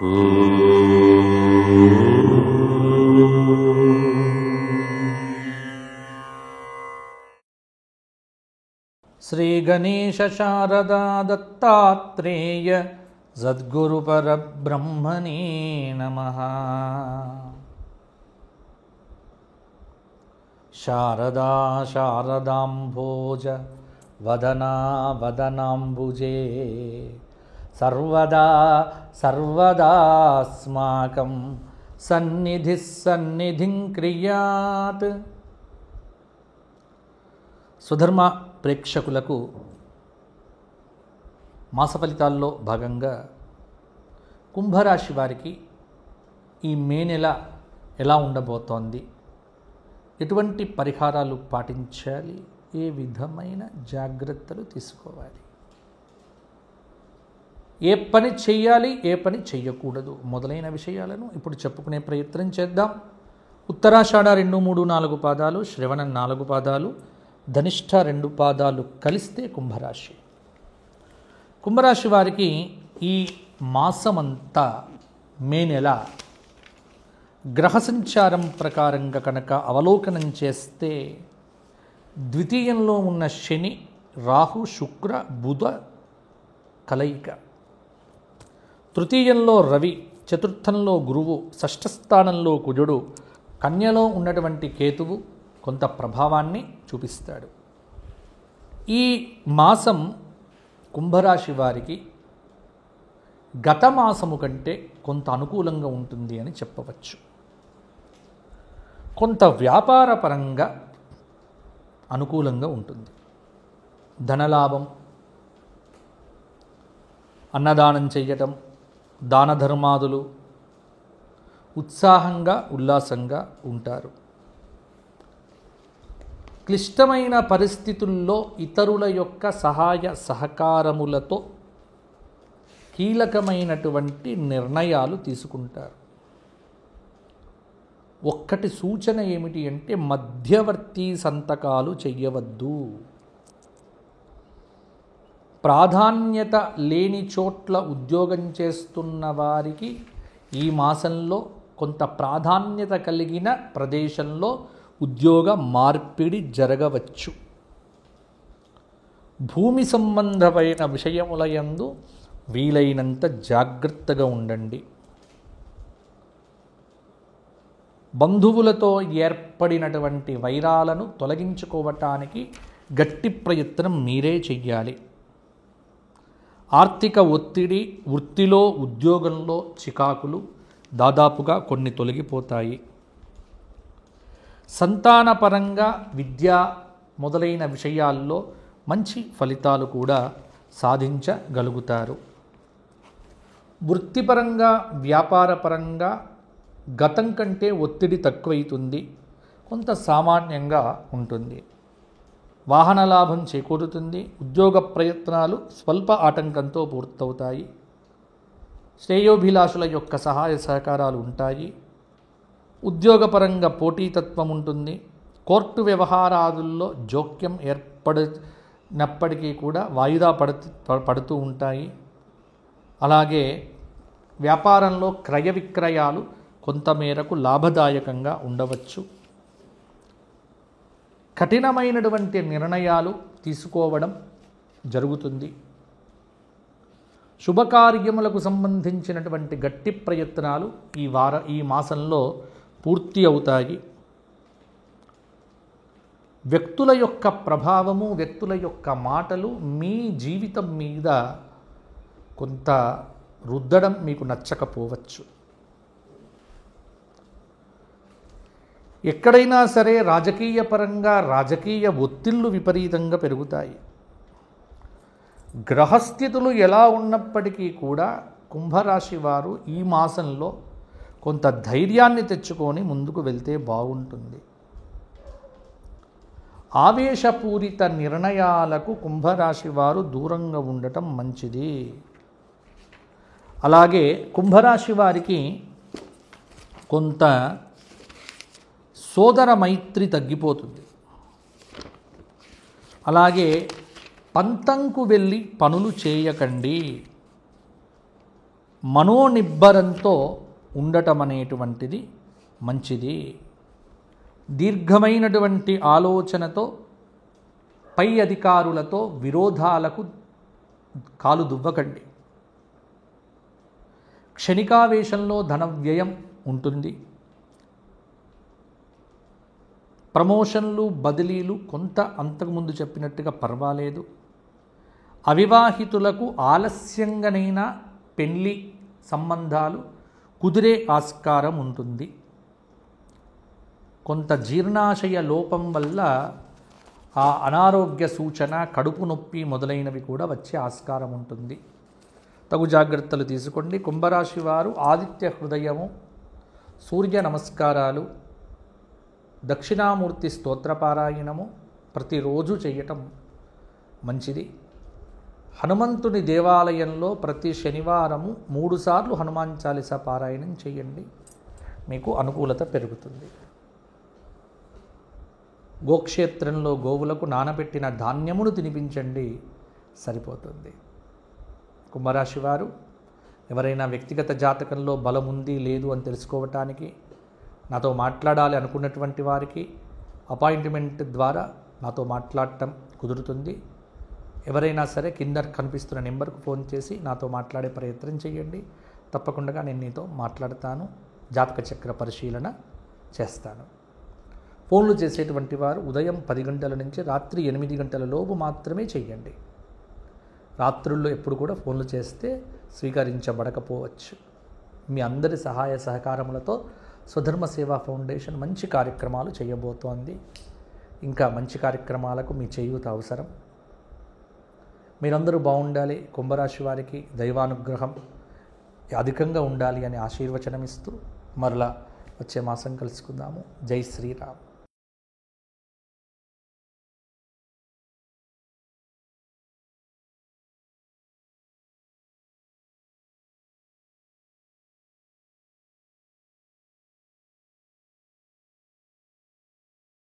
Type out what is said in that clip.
శ్రీ గణేశ శారదా దత్తాత్రేయ సద్గురు పరబ్రహ్మణే నమః. శారదా శారదాంభోజ వదనా వదనాంబుజే సర్వదా సర్వదాస్మాకం సన్నిధి సన్నిధిం క్రియాత్. స్వధర్మ ప్రేక్షకులకు మాస ఫలితాల్లో భాగంగా కుంభరాశి వారికి ఈ మే నెల ఎలా ఉండబోతోంది, ఎటువంటి పరిహారాలు పాటించాలి, ఏ విధమైన జాగ్రత్తలు తీసుకోవాలి, ఏ పని చేయాలి, ఏ పని చేయకూడదు మొదలైన విషయాలను ఇప్పుడు చెప్పుకునే ప్రయత్నం చేద్దాం. ఉత్తరాషాఢ 2, 3, 4 పాదాలు, శ్రవణ 4 పాదాలు, ధనిష్ఠ 2 పాదాలు కలిస్తే కుంభరాశి. కుంభరాశి వారికి ఈ మాసమంతా మే నెల గ్రహ సంచారం ప్రకారంగా కనుక అవలోకనం చేస్తే ద్వితీయంలో ఉన్న శని, రాహు, శుక్ర, బుధ కలయిక, తృతీయంలో రవి, చతుర్థంలో గురువు, షష్ఠస్థానంలో కుజుడు, కన్యలో ఉన్నటువంటి కేతువు కొంత ప్రభావాన్ని చూపిస్తాడు. ఈ మాసం కుంభరాశి వారికి గత మాసము కంటే కొంత అనుకూలంగా ఉంటుంది అని చెప్పవచ్చు. కొంత వ్యాపార పరంగా అనుకూలంగా ఉంటుంది. ధనలాభం, అన్నదానం చేయటం, దాన ధర్మాదులు, ఉత్సాహంగా ఉల్లాసంగా ఉంటారు. క్లిష్టమైన పరిస్థితుల్లో ఇతరుల యొక్క సహాయ సహకారములతో కీలకమైనటువంటి నిర్ణయాలు తీసుకుంటారు. ఒక్కటి సూచన ఏమిటి అంటే మధ్యవర్తి సంతకాలు చెయ్యవద్దు. ప్రాధాన్యత లేని చోట్ల ఉద్యోగం చేస్తున్న వారికి ఈ మాసంలో కొంత ప్రాధాన్యత కలిగిన ప్రదేశంలో ఉద్యోగ మార్పిడి జరగవచ్చు. భూమి సంబంధమైన విషయముల యందు వీలైనంత జాగ్రత్తగా ఉండండి. బంధువులతో ఏర్పడినటువంటి వైరాలను తొలగించుకోవటానికి గట్టి ప్రయత్నం మీరే చెయ్యాలి. ఆర్థిక ఒత్తిడి, వృత్తిలో ఉద్యోగంలో చికాకులు దాదాపుగా కొన్ని తొలగిపోతాయి. సంతానపరంగా విద్య మొదలైన విషయాల్లో మంచి ఫలితాలు కూడా సాధించగలుగుతారు. వృత్తిపరంగా వ్యాపారపరంగా గతం కంటే ఒత్తిడి తక్కువైతుంది, కొంత సామాన్యంగా ఉంటుంది. వాహన లాభం చేకూరుతుంది. ఉద్యోగ ప్రయత్నాలు స్వల్ప ఆటంకంతో పూర్తవుతాయి. శ్రేయోభిలాషుల యొక్క సహాయ సహకారాలు ఉంటాయి. ఉద్యోగపరంగా పోటీతత్వం ఉంటుంది. కోర్టు వ్యవహారాదుల్లో జోక్యం ఏర్పడినప్పటికీ కూడా వాయిదా పడుతూ ఉంటాయి. అలాగే వ్యాపారంలో క్రయ విక్రయాలు కొంతమేరకు లాభదాయకంగా ఉండవచ్చు. కఠినమైనటువంటి నిర్ణయాలు తీసుకోవడం జరుగుతుంది. శుభకార్యములకు సంబంధించినటువంటి గట్టి ప్రయత్నాలు ఈ మాసంలో పూర్తి అవుతాయి. వ్యక్తుల యొక్క ప్రభావము, వ్యక్తుల యొక్క మాటలు మీ జీవితం మీద కొంత రుద్దడం మీకు నచ్చకపోవచ్చు. ఎక్కడైనా సరే రాజకీయ పరంగా రాజకీయ ఒత్తిళ్లు విపరీతంగా పెరుగుతాయి. గ్రహస్థితులు ఎలా ఉన్నప్పటికీ కూడా కుంభరాశి వారు ఈ మాసంలో కొంత ధైర్యాన్ని తెచ్చుకొని ముందుకు వెళ్తే బాగుంటుంది. ఆవేశపూరిత నిర్ణయాలకు కుంభరాశి వారు దూరంగా ఉండటం మంచిది. అలాగే కుంభరాశి వారికి కొంత సోదర మైత్రి తగ్గిపోతుంది. అలాగే పంతంకు వెళ్ళి పనులు చేయకండి. మనోనిబ్బరంతో ఉండటం అనేటువంటిది మంచిది. దీర్ఘమైనటువంటి ఆలోచనతో పై అధికారులతో విరోధాలకు కాలు దువ్వకండి. క్షణికావేశంలో ధన వ్యయం ఉంటుంది. ప్రమోషన్లు బదిలీలు కొంత అంతకుముందు చెప్పినట్టుగా పర్వాలేదు. అవివాహితులకు ఆలస్యంగానైనా పెళ్లి సంబంధాలు కుదిరే ఆస్కారం ఉంటుంది. కొంత జీర్ణాశయ లోపం వల్ల ఆ అనారోగ్య సూచన, కడుపు నొప్పి మొదలైనవి కూడా వచ్చే ఆస్కారం ఉంటుంది. తగు జాగ్రత్తలు తీసుకోండి. కుంభరాశి వారు ఆదిత్య హృదయము, సూర్య నమస్కారాలు, దక్షిణామూర్తి స్తోత్రపారాయణము ప్రతిరోజు చేయటం మంచిది. హనుమంతుని దేవాలయంలో ప్రతి శనివారము 3 సార్లు హనుమాన్ చాలీసా పారాయణం చేయండి. మీకు అనుకూలత పెరుగుతుంది. గోక్షేత్రంలో గోవులకు నానబెట్టిన ధాన్యమును తినిపించండి, సరిపోతుంది. కుంభరాశి వారు ఎవరైనా వ్యక్తిగత జాతకంలో బలం ఉంది లేదు అని తెలుసుకోవటానికి నాతో మాట్లాడాలి అనుకున్నటువంటి వారికి అపాయింట్మెంట్ ద్వారా నాతో మాట్లాడటం కుదురుతుంది. ఎవరైనా సరే కింద కనిపిస్తున్న నెంబర్కు ఫోన్ చేసి నాతో మాట్లాడే ప్రయత్నం చేయండి. తప్పకుండా నేను నీతో మాట్లాడతాను, జాతక చక్ర పరిశీలన చేస్తాను. ఫోన్లు చేసేటువంటి వారు ఉదయం 10 గంటల నుంచి రాత్రి 8 గంటల లోపు మాత్రమే చేయండి. రాత్రుల్లో ఎప్పుడు కూడా ఫోన్లు చేస్తే స్వీకరించబడకపోవచ్చు. మీ అందరి సహాయ సహకారములతో స్వధర్మ సేవా ఫౌండేషన్ మంచి కార్యక్రమాలు చేయబోతోంది. ఇంకా మంచి కార్యక్రమాలకు మీ చేయూత అవసరం. మీరందరూ బాగుండాలి, కుంభరాశి వారికి దైవానుగ్రహం అధికంగా ఉండాలి అని ఆశీర్వచనం ఇస్తూ మరలా వచ్చే మాసం కలుసుకుందాము. జై శ్రీరామ్.